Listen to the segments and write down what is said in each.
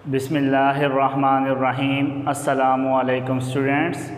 Bismillahirrahmanirrahim. Assalamu alaikum students.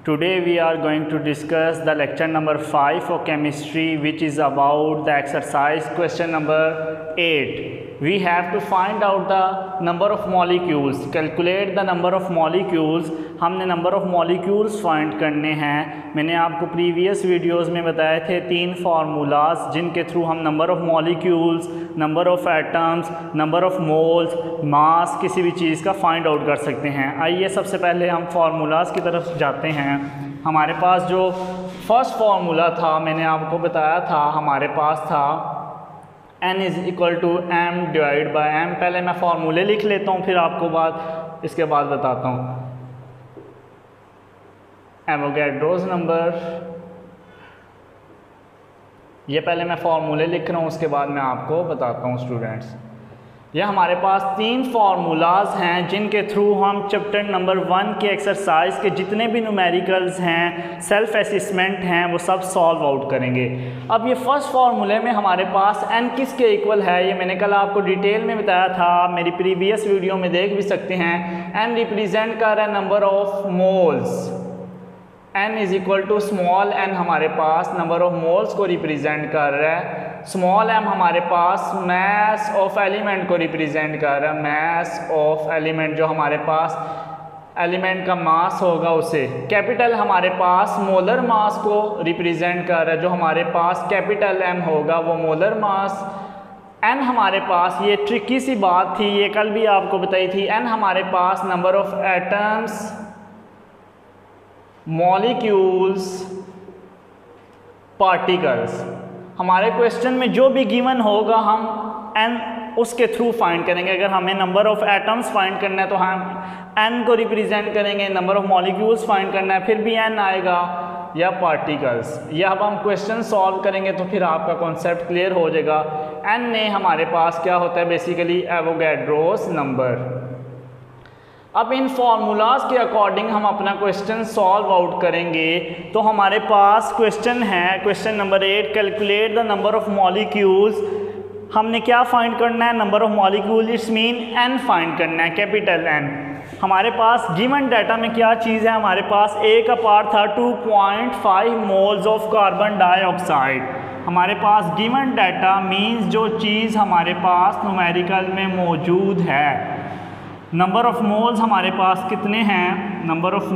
Today we are going to discuss the lecture number 5 for chemistry, which is about the exercise question number 8. We have to find out the number of molecules, calculate the number of molecules. हमने number of molecules find करने हैं। मैंने आपको previous videos में बताए थे 3 formulas जिनके through हम number of molecules, number of atoms, number of moles, mass किसी भी चीज़ का फाइंड आउट कर सकते हैं। आइए सबसे पहले हम फार्मूलाज की तरफ जाते हैं। हमारे पास जो फर्स्ट फार्मूला था मैंने आपको बताया था, हमारे पास था n = m / m। पहले मैं फार्मूले लिख लेता हूँ, फिर आपको इसके बाद बताता हूँ। एवोगैड्रोस नंबर, ये पहले मैं फार्मूले लिख रहा हूँ, उसके बाद मैं आपको बताता हूँ स्टूडेंट्स। ये हमारे पास 3 फार्मूलाज हैं जिनके थ्रू हम चैप्टर नंबर 1 के एक्सरसाइज के जितने भी न्यूमेरिकल्स हैं, सेल्फ असेसमेंट हैं, वो सब सॉल्व आउट करेंगे। अब ये फर्स्ट फार्मूले में हमारे पास n किसके इक्वल है, ये मैंने कल आपको डिटेल में बताया था, आप मेरी प्रीवियस वीडियो में देख भी सकते हैं। n रिप्रेजेंट कर रहा है number of moles, n = small n हमारे पास नंबर ऑफ मोल्स को रिप्रेजेंट कर रहा है, स्मॉल m हमारे पास मास ऑफ एलिमेंट को रिप्रेजेंट कर रहा है, मास ऑफ एलिमेंट जो हमारे पास एलिमेंट का मास होगा उसे, कैपिटल हमारे पास मोलर मास को रिप्रेजेंट कर रहा है, जो हमारे पास कैपिटल M होगा वो मोलर मास। n हमारे पास, ये ट्रिकी सी बात थी, ये कल भी आपको बताई थी, n हमारे पास number of atoms, molecules, particles. हमारे क्वेश्चन में जो भी गिवन होगा हम n उसके थ्रू फाइंड करेंगे। अगर हमें नंबर ऑफ एटम्स फाइंड करना है तो हम n को रिप्रेजेंट करेंगे, नंबर ऑफ मॉलिक्यूल्स फाइंड करना है फिर भी n आएगा, या पार्टिकल्स। या अब हम क्वेश्चन सॉल्व करेंगे तो फिर आपका कॉन्सेप्ट क्लियर हो जाएगा। n ने हमारे पास क्या होता है, बेसिकली एवोगैड्रोस नंबर। अब इन फार्मूलाज के अकॉर्डिंग हम अपना क्वेश्चन सॉल्व आउट करेंगे। तो हमारे पास क्वेश्चन है, question number 8, calculate the number of molecules. हमने क्या फाइंड करना है, number of molecule, it's mean n find करना है, कैपिटल N। हमारे पास गिवन डाटा में क्या चीज़ है, हमारे पास A का पार्ट था 2.5 मोल्स ऑफ कार्बन डाइऑक्साइड। हमारे पास गिवन डाटा मीन्स जो चीज़ हमारे पास न्यूमेरिकल में मौजूद है। नंबर ऑफ मोल्स हमारे पास कितने हैं, नंबर ऑफ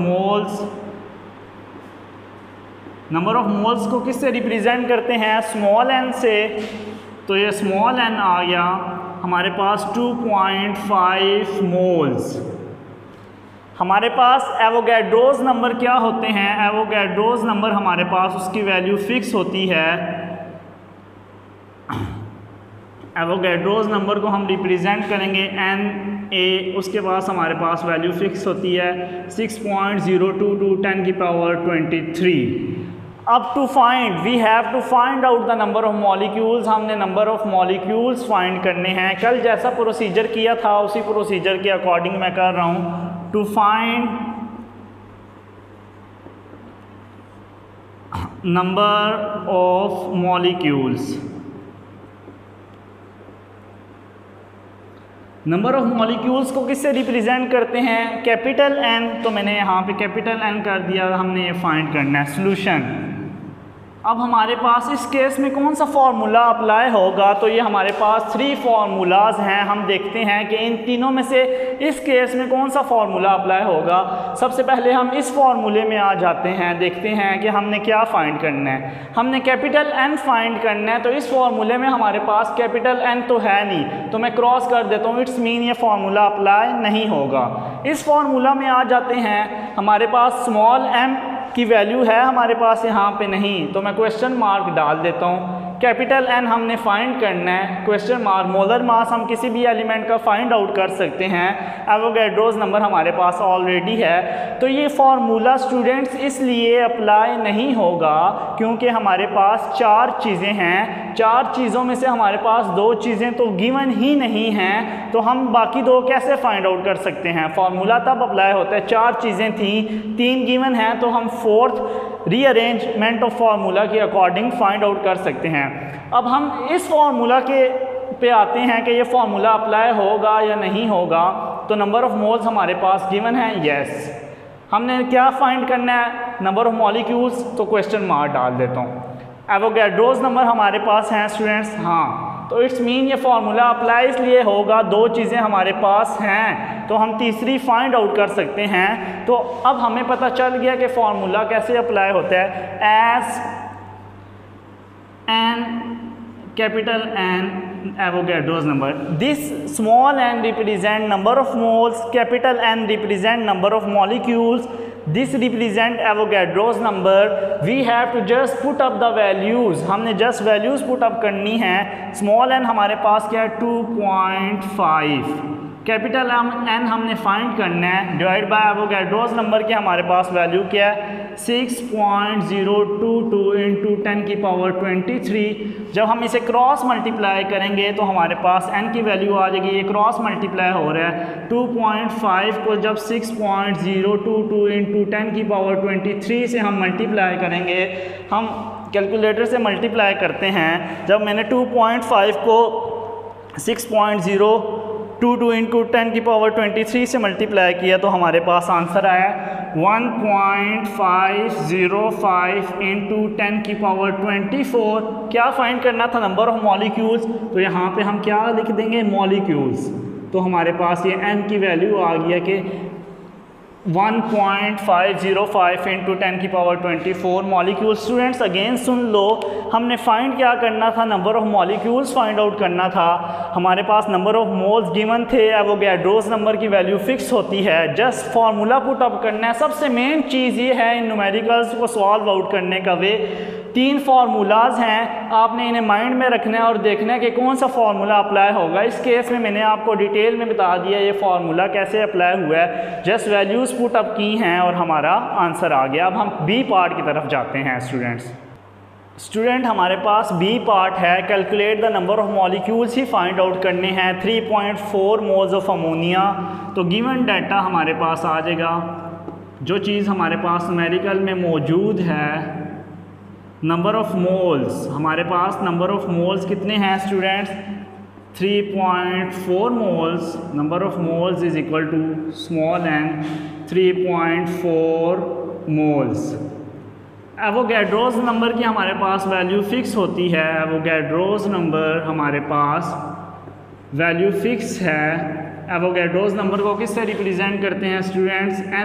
मोल्स को किससे रिप्रेजेंट करते हैं, स्मॉल n से। तो ये स्मॉल n आ गया हमारे पास 2.5 मोल्स। हमारे पास एवोगैड्रोस नंबर क्या होते हैं, एवोगैड्रोस नंबर हमारे पास उसकी वैल्यू फिक्स होती है। एवोगैड्रोस नंबर को हम रिप्रेजेंट करेंगे Na, उसके पास हमारे पास वैल्यू फिक्स होती है 6.022 10⁻23। अब to find, we have to find out the number of molecules. हमने नंबर ऑफ मॉलिक्यूल्स फाइंड करने हैं। कल जैसा प्रोसीजर किया था उसी प्रोसीजर के अकॉर्डिंग मैं कर रहा हूँ। To find number of molecules, number of molecules को किससे रिप्रेजेंट करते हैं, कैपिटल N। तो मैंने यहाँ पे कैपिटल N कर दिया, हमने ये फाइंड करना है सॉल्यूशन। अब हमारे पास इस केस में कौन सा फार्मूला अप्लाई होगा, तो ये हमारे पास 3 फार्मूलाज हैं। हम देखते हैं कि इन तीनों में से इस केस में कौन सा फार्मूला अप्लाई होगा। सबसे पहले हम इस फार्मूले में आ जाते हैं, देखते हैं कि हमने क्या फाइंड करना है। हमने कैपिटल N फाइंड करना है, तो इस फार्मूले में हमारे पास कैपिटल N तो है नहीं, तो मैं क्रॉस कर देता हूँ, इट्स मीन ये फार्मूला अप्लाई नहीं होगा। इस फार्मूला में आ जाते हैं, हमारे पास स्मॉल m की वैल्यू है हमारे पास यहाँ पे नहीं, तो मैं क्वेश्चन मार्क डाल देता हूँ। कैपिटल N हमने फाइंड करना है, क्वेश्चन मार्क। मोलर मास हम किसी भी एलिमेंट का फाइंड आउट कर सकते हैं, एवोगैड्रोस नंबर हमारे पास ऑलरेडी है। तो ये फार्मूला स्टूडेंट्स इसलिए अप्लाई नहीं होगा क्योंकि हमारे पास 4 चीज़ें हैं, 4 चीज़ों में से हमारे पास 2 चीज़ें तो गिवन ही नहीं हैं, तो हम बाकी 2 कैसे फाइंड आउट कर सकते हैं। फार्मूला तब अप्लाई होता है, 4 चीज़ें थी, 3 गिवन हैं, तो हम 4th रीअरेंजमेंट ऑफ फार्मूला के अकॉर्डिंग फाइंड आउट कर सकते हैं। अब हम इस फार्मूला के पे आते हैं कि ये फार्मूला अप्लाई होगा या नहीं होगा। तो नंबर ऑफ मोल्स हमारे पास गिवन है, यस। हमने क्या फाइंड करना है, नंबर ऑफ मॉलिक्यूल्स, तो क्वेश्चन मार्क डाल देता हूँ। एवोगैड्रोस नंबर हमारे पास हैं स्टूडेंट्स, हाँ, तो इट्स मीन ये फार्मूला अप्लाई इसलिए होगा, दो चीज़ें हमारे पास हैं तो हम तीसरी फाइंड आउट कर सकते हैं। तो अब हमें पता चल गया कि फार्मूला कैसे अप्लाई होता है। As N capital N Avogadro's number, this small n represent number of moles, capital N represent number of molecules, this represent Avogadro's number. We have to just put up the values, हमने just values put up करनी है। small n हमारे पास क्या है 2.5, capital n हमने find करना है, डिवाइड बाय एवोगैड्रोस नंबर की हमारे पास वैल्यू क्या है 6.022 इंटू 10 की पावर 23। जब हम इसे क्रॉस मल्टीप्लाई करेंगे तो हमारे पास n की वैल्यू आ जाएगी, ये क्रॉस मल्टीप्लाई हो रहा है 2.5 को जब 6.022 इंटू 10 की पावर 23 से हम मल्टीप्लाई करेंगे, हम कैलकुलेटर से मल्टीप्लाई करते हैं। जब मैंने 2.5 को 6.022 इंटू 10 की पावर 23 से मल्टीप्लाई किया तो हमारे पास आंसर आया 1.505 इंटू 10 की पावर 24। क्या फाइंड करना था, नंबर ऑफ मॉलिक्यूल्स, तो यहाँ पे हम क्या लिख देंगे मॉलिक्यूल्स, तो हमारे पास ये n की वैल्यू आ गया कि 1.505 इंटू 10 की पावर 24 मॉलिक्यूल्स। स्टूडेंट्स अगेन सुन लो, हमने फाइंड क्या करना था, number of molecules find out करना था। हमारे पास नंबर ऑफ मोल्स गिवन थे, एवोगैड्रोस नंबर की वैल्यू फिक्स होती है, जस्ट फार्मूला पुट अप करना है। सबसे मेन चीज़ ये है इन न्यूमेरिकल्स को सॉल्व आउट करने का वे, 3 फार्मूलाज हैं, आपने इन्हें माइंड में रखना है और देखना है कि कौन सा फार्मूला अप्लाई होगा। इस केस में मैंने आपको डिटेल में बता दिया ये फार्मूला कैसे अप्लाई हुआ है, जस्ट वैल्यूज़ पुट अप की हैं और हमारा आंसर आ गया। अब हम बी पार्ट की तरफ जाते हैं स्टूडेंट हमारे पास बी पार्ट है, calculate the number of molecules he find out करने हैं। 3.4 मोल्स ऑफ अमोनिया, तो गिवन डाटा हमारे पास आ जाएगा, जो चीज़ हमारे पास न्यूमेरिकल में मौजूद है, नंबर ऑफ मोल्स, हमारे पास नंबर ऑफ मोल्स कितने हैं students 3.4 moles, number of moles is equal to small n 3.4 moles. Avogadro's number की हमारे पास वैल्यू फिक्स होती है, एवोगैड्रोस नंबर हमारे पास वैल्यू फिक्स है। एवोगैड्रोस नंबर को किससे रिप्रेजेंट करते हैं स्टूडेंट्स Na,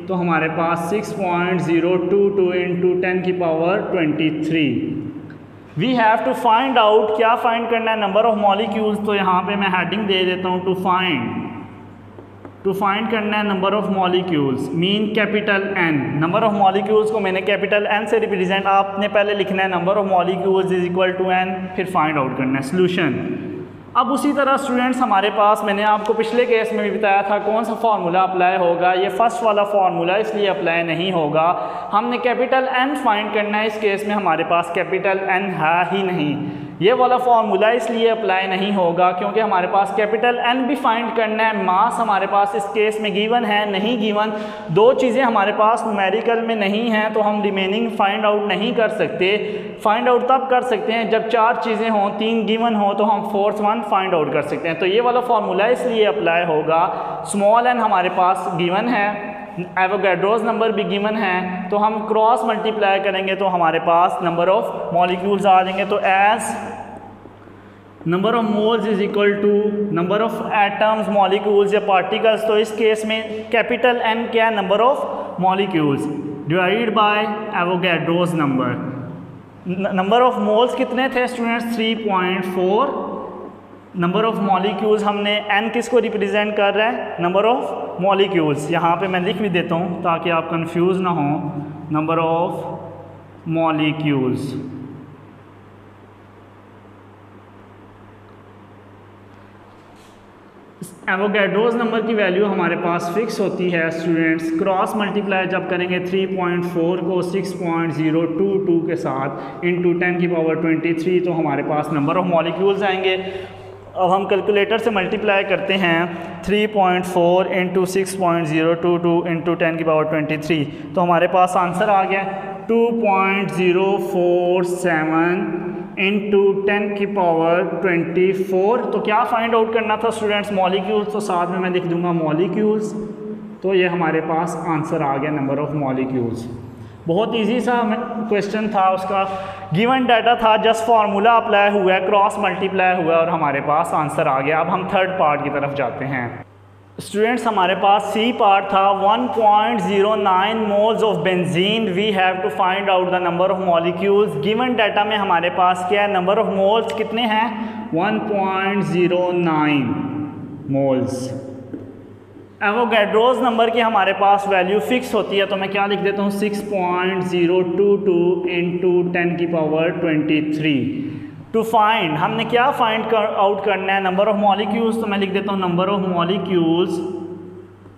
तो हमारे पास 6.022 इंटू 10 की power 23। We have to find out, क्या फाइंड करना है, नंबर ऑफ मॉलिक्यूल्स, तो यहाँ पे मैं हेडिंग दे देता हूँ टू फाइंड करना है number of molecules, mean capital N। Number of molecules को मैंने कैपिटल N से रिप्रेजेंट, आपने पहले लिखना है number of molecules is equal to N, फिर फाइंड आउट करना है सोल्यूशन। अब उसी तरह स्टूडेंट्स हमारे पास, मैंने आपको पिछले केस में भी बताया था कौन सा फार्मूला अप्लाई होगा, ये फर्स्ट वाला फार्मूला इसलिए अप्लाई नहीं होगा, हमने कैपिटल N फाइंड करना है। इस केस में हमारे पास कैपिटल N है ही नहीं, ये वाला फार्मूला इसलिए अप्लाई नहीं होगा क्योंकि हमारे पास कैपिटल N भी फाइंड करना है। मास हमारे पास इस केस में गिवन है, नहीं गिवन, दो चीज़ें हमारे पास न्यूमेरिकल में नहीं हैं तो हम रिमेनिंग फाइंड आउट नहीं कर सकते। फाइंड आउट तब कर सकते हैं जब 4 चीज़ें हों, 3 गिवन हो, तो हम फोर्थ वन फाइंड आउट कर सकते हैं। तो ये वाला फार्मूला इसलिए अप्लाई होगा। स्मॉल n हमारे पास गिवन है, एवोगैड्रोस नंबर भी गिवन है, तो हम क्रॉस मल्टीप्लाई करेंगे तो हमारे पास नंबर ऑफ मॉलिक्यूल्स आ जाएंगे। तो as number of moles is equal to number of atoms, molecules या पार्टिकल्स, तो इस केस में कैपिटल N क्या है, number of molecules divide by Avogadro's number. Number of moles कितने थे स्टूडेंट्स 3.4, नंबर ऑफ मॉलिक्यूल्स हमने N किसको रिप्रेजेंट कर रहा है, नंबर ऑफ मॉलिक्यूल्स। यहाँ पे मैं लिख भी देता हूँ ताकि आप कंफ्यूज ना हो, number of molecules. Avogadro's number की वैल्यू हमारे पास फिक्स होती है स्टूडेंट्स, क्रॉस मल्टीप्लाई जब करेंगे 3.4 को 6.022 के साथ इंटू 10 की पावर 23 तो हमारे पास नंबर ऑफ मॉलिक्यूल्स आएंगे। अब हम कैलकुलेटर से मल्टीप्लाई करते हैं 3.4 इंटू 6.022 इंटू 10 की पावर 23 तो हमारे पास आंसर आ गया 2.047 इंटू 10 की पावर 24। तो क्या फाइंड आउट करना था स्टूडेंट्स? मॉलिक्यूल्स। तो साथ में मैं लिख दूंगा मॉलिक्यूल्स। तो ये हमारे पास आंसर आ गया, नंबर ऑफ मॉलिक्यूल्स। बहुत इजी सा क्वेश्चन था, उसका गिवन डाटा था, जस्ट फार्मूला अप्लाई हुआ है, क्रॉस मल्टीप्लाई हुआ है और हमारे पास आंसर आ गया। अब हम थर्ड पार्ट की तरफ जाते हैं। स्टूडेंट्स हमारे पास सी पार्ट था 1.09 moles of benzene, we have to find out the number of molecules. Given data में हमारे पास क्या है, नंबर ऑफ मोल्स कितने हैं, 1.09 मोल्स। एवोगैड्रोस नंबर की हमारे पास वैल्यू फिक्स होती है, तो मैं क्या लिख देता हूँ 6.022 इंटू 10 की पावर 23। टू फाइंड, हमने क्या फाइंड आउट करना है, नंबर ऑफ मॉलिक्यूल्स। तो मैं लिख देता हूँ नंबर ऑफ मॉलिक्यूल्स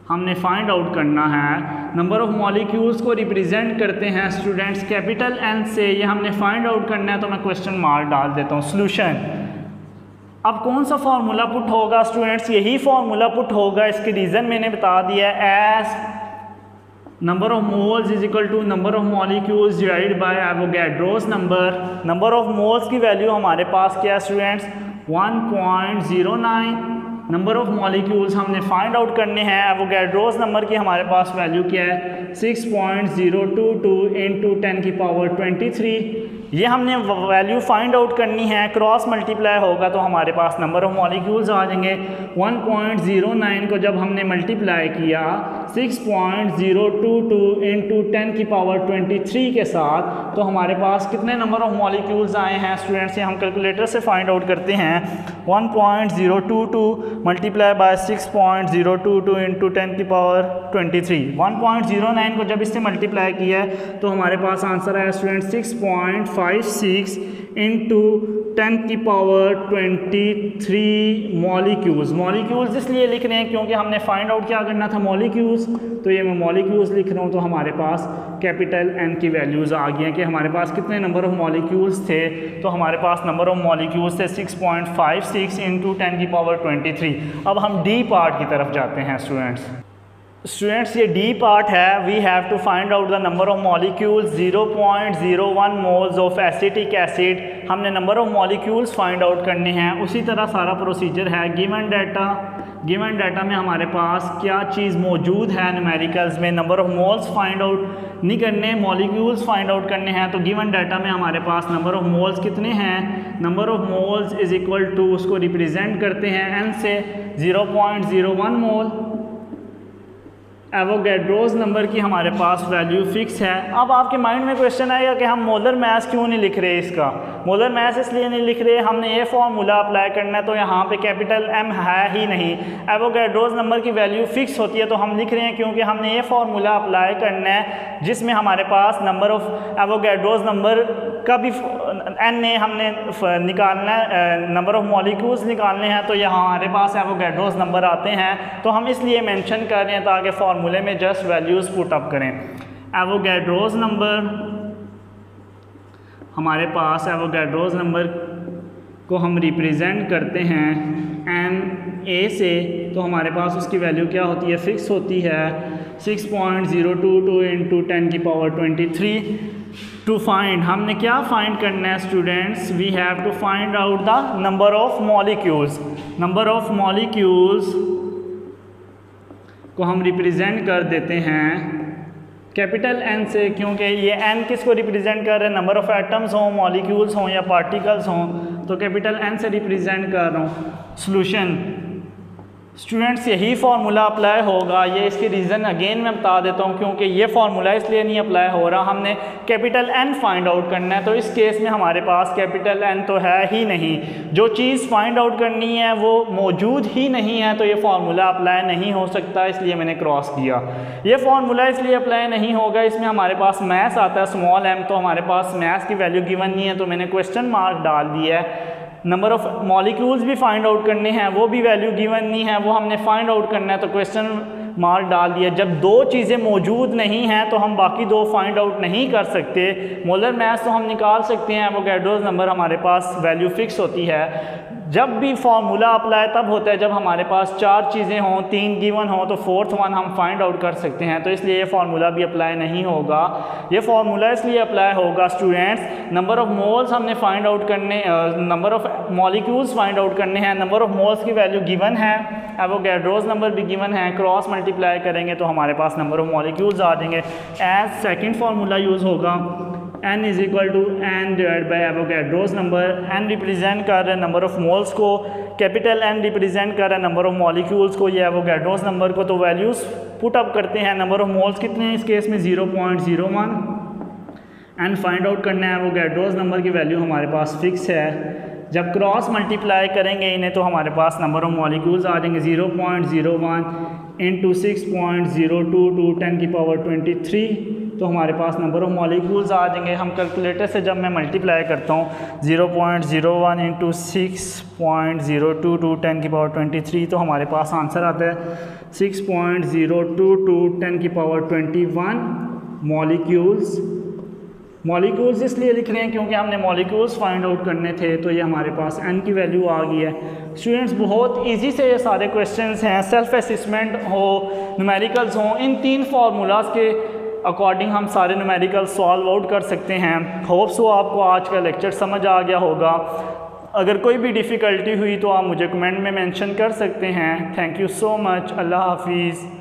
हमने फाइंड आउट करना है। नंबर ऑफ मॉलिक्यूल्स को रिप्रेजेंट करते हैं स्टूडेंट्स कैपिटल एन से, ये हमने फाइंड आउट करना है, तो मैं क्वेश्चन मार्क डाल देता हूँ। सोल्यूशन, अब कौन सा फार्मूला पुट होगा स्टूडेंट्स? यही फार्मूला पुट होगा, इसके रीज़न मैंने बता दिया है। As number of moles is equal to number of molecules divide by Avogadro's number. Number of moles की वैल्यू हमारे पास क्या है स्टूडेंट्स, 1.09। नंबर ऑफ मॉलिक्यूल्स हमने फाइंड आउट करने हैं, एवोगैड्रोस नंबर की हमारे पास वैल्यू क्या है 6.022 इंटू 10 की पावर 23। ये हमने वैल्यू फाइंड आउट करनी है, क्रॉस मल्टीप्लाई होगा तो हमारे पास नंबर ऑफ मॉलिक्यूल्स आ जाएंगे। 1.09 को जब हमने मल्टीप्लाई किया 6.022 इंटू 10 की पावर 23 के साथ, तो हमारे पास कितने नंबर ऑफ मॉलिक्यूल्स आए हैं स्टूडेंट्स? ये हम कैलकुलेटर से फाइंड आउट करते हैं। 1.022 मल्टीप्लाई बाय 6.022 इंटू 10 की पावर 23। 1.09 को जब इससे मल्टीप्लाई किया तो हमारे पास आंसर आया स्टूडेंट 6.56 इंटू 10 की पावर 23 मॉलिक्यूल्स। मॉलिक्यूल्स इसलिए लिख रहे हैं क्योंकि हमने फाइंड आउट क्या करना था, मॉलिक्यूल्स। तो ये मैं मॉलिक्यूल्स लिख रहा हूँ, तो हमारे पास कैपिटल एन की वैल्यूज़ आ गई हैं कि हमारे पास कितने नंबर ऑफ मॉलिक्यूल्स थे। तो हमारे पास नंबर ऑफ मॉलिक्यूल्स थे 6.56 इंटू 10 की पावर 23। अब हम डी पार्ट की तरफ जाते हैं स्टूडेंट्स ये डी पार्ट है। We have to find out the number of molecules. 0.01 moles of acetic acid, हमने number of molecules find out करने हैं। उसी तरह सारा प्रोसीजर है। गिवन डाटा में हमारे पास क्या चीज़ मौजूद है, न्यूमेरिकल्स में number of moles find out नहीं करने, मॉलिक्यूल्स फाइंड आउट करने हैं। तो गिवन डाटा में हमारे पास नंबर ऑफ मोल्स कितने हैं, number of moles is equal to, उसको रिप्रेजेंट करते हैं एन से, 0.01 मोल। एवोगैड्रोस नंबर की हमारे पास वैल्यू फिक्स है। अब आपके माइंड में क्वेश्चन आएगा कि हम मोलर मैस क्यों नहीं लिख रहे इसका? मोलर मैस इसलिए नहीं लिख रहे, हमने ये फॉर्मूला अप्लाई करना है, तो यहाँ पे कैपिटल एम है ही नहीं। एवोगैड्रोस नंबर की वैल्यू फिक्स होती है, तो हम लिख रहे हैं क्योंकि हमने ये फॉर्मूला अप्लाई करना है जिसमें हमारे पास नंबर ऑफ एवोगैड्रोस नंबर का भी एन ने हमने निकालना है, नंबर ऑफ मॉलिक्यूल्स निकालने हैं, तो यहाँ हमारे पास एवोगैड्रोस नंबर आते हैं। तो हम इसलिए मेंशन कर रहे हैं ताकि फॉर्मूले में जस्ट वैल्यूज़ पुट अप करें। एवोगैड्रोस नंबर हमारे पास, एवोगैड्रोस नंबर को हम रिप्रेजेंट करते हैं एन ए से, तो हमारे पास उसकी वैल्यू क्या होती है, फिक्स होती है 6.022 इंटू 10 की पावर 23। टू फाइंड, हमने क्या फाइंड करना है students? We have to find out the number of molecules. Number of molecules को हम रिप्रेजेंट कर देते हैं कैपिटल एन से, क्योंकि ये एन किसको रिप्रेजेंट कर रहे हैं, नंबर ऑफ एटम्स हों, मॉलिक्यूल्स हों या पार्टिकल्स हों, तो कैपिटल एन से रिप्रेजेंट कर रहा हूँ। सोल्यूशन, स्टूडेंट्स यही फार्मूला अप्लाई होगा। ये इसके रीज़न अगेन मैं बता देता हूँ, क्योंकि ये फार्मूला इसलिए नहीं अप्लाई हो रहा, हमने कैपिटल एन फाइंड आउट करना है, तो इस केस में हमारे पास कैपिटल एन तो है ही नहीं। जो चीज़ फाइंड आउट करनी है वो मौजूद ही नहीं है, तो ये फार्मूला अप्लाई नहीं हो सकता, इसलिए मैंने क्रॉस किया। ये फार्मूला इसलिए अप्लाई नहीं होगा, इसमें हमारे पास मैथ्स आता है स्मॉल एम, तो हमारे पास मैथ्स की वैल्यू गिवन नहीं है, तो मैंने क्वेश्चन मार्क डाल दिया है। नंबर ऑफ मॉलिक्यूल्स भी फाइंड आउट करने हैं, वो भी वैल्यू गिवन नहीं है, वो हमने फाइंड आउट करना है, तो क्वेश्चन मार्क डाल दिया। जब दो चीज़ें मौजूद नहीं हैं तो हम बाकी दो फाइंड आउट नहीं कर सकते। मोलर मैस तो हम निकाल सकते हैं, एवोगैड्रोस नंबर हमारे पास वैल्यू फिक्स होती है। जब भी फार्मूला अप्लाई तब होता है जब हमारे पास 4 चीज़ें हों, 3 गिवन हों, तो 4th वन हम फाइंड आउट कर सकते हैं। तो इसलिए ये फार्मूला भी अप्लाई नहीं होगा। ये फार्मूला इसलिए अप्लाई होगा स्टूडेंट्स, नंबर ऑफ़ मोल्स हमने फाइंड आउट करने, number of molecules find out करने हैं। नंबर ऑफ़ मोल्स की वैल्यू गिवन है, एवोगैड्रोस नंबर भी गिवन है, क्रॉस मल्टीप्लाई करेंगे तो हमारे पास नंबर ऑफ़ मॉलिक्यूल्स आ जाएंगे। एज सेकेंड फार्मूला यूज़ होगा n is equal to n divide by Avogadro's number. n represent कर रहे हैं नंबर ऑफ़ मोल्स को, कैपिटल N रिप्रेजेंट कर रहा है नंबर ऑफ़ मॉलिक्यूल्स को, ये एवोगैड्रोस नंबर को। तो वैल्यूज़ पुट अप करते हैं। नंबर ऑफ़ मोल्स कितने हैं इस केस में 0.01, एंड फाइंड आउट करना है एवोगैड्रोस नंबर की वैल्यू हमारे पास फिक्स है। जब क्रॉस मल्टीप्लाई करेंगे इन्हें तो हमारे पास नंबर ऑफ़ मॉलिक्यूल्स आ जाएंगे 0.01 इंटू 6.02 टू 10 की पावर 23, तो हमारे पास नंबर ऑफ़ मॉलिक्यूल्स आ जाएंगे। हम कैलकुलेटर से जब मैं मल्टीप्लाई करता हूँ 0.01 इंटू 6.02 टू 10 की पावर 23, तो हमारे पास आंसर आता है 6.02 टू 10 की पावर 21 मॉलिक्यूल्स इसलिए लिख रहे हैं क्योंकि हमने मॉलिक्यूल्स फाइंड आउट करने थे। तो ये हमारे पास n की वैल्यू आ गई है। स्टूडेंट्स बहुत इजी से ये सारे क्वेश्चंस हैं, सेल्फ असेसमेंट हो, न्यूमेरिकल्स हो, इन 3 फार्मूलाज के अकॉर्डिंग हम सारे न्यूमेरिकल सॉल्व आउट कर सकते हैं। होप्स हो आपको आज का लेक्चर समझ आ गया होगा। अगर कोई भी डिफ़िकल्टी हुई तो आप मुझे कमेंट में मेंशन कर सकते हैं। Thank you so much. Allah हाफिज़।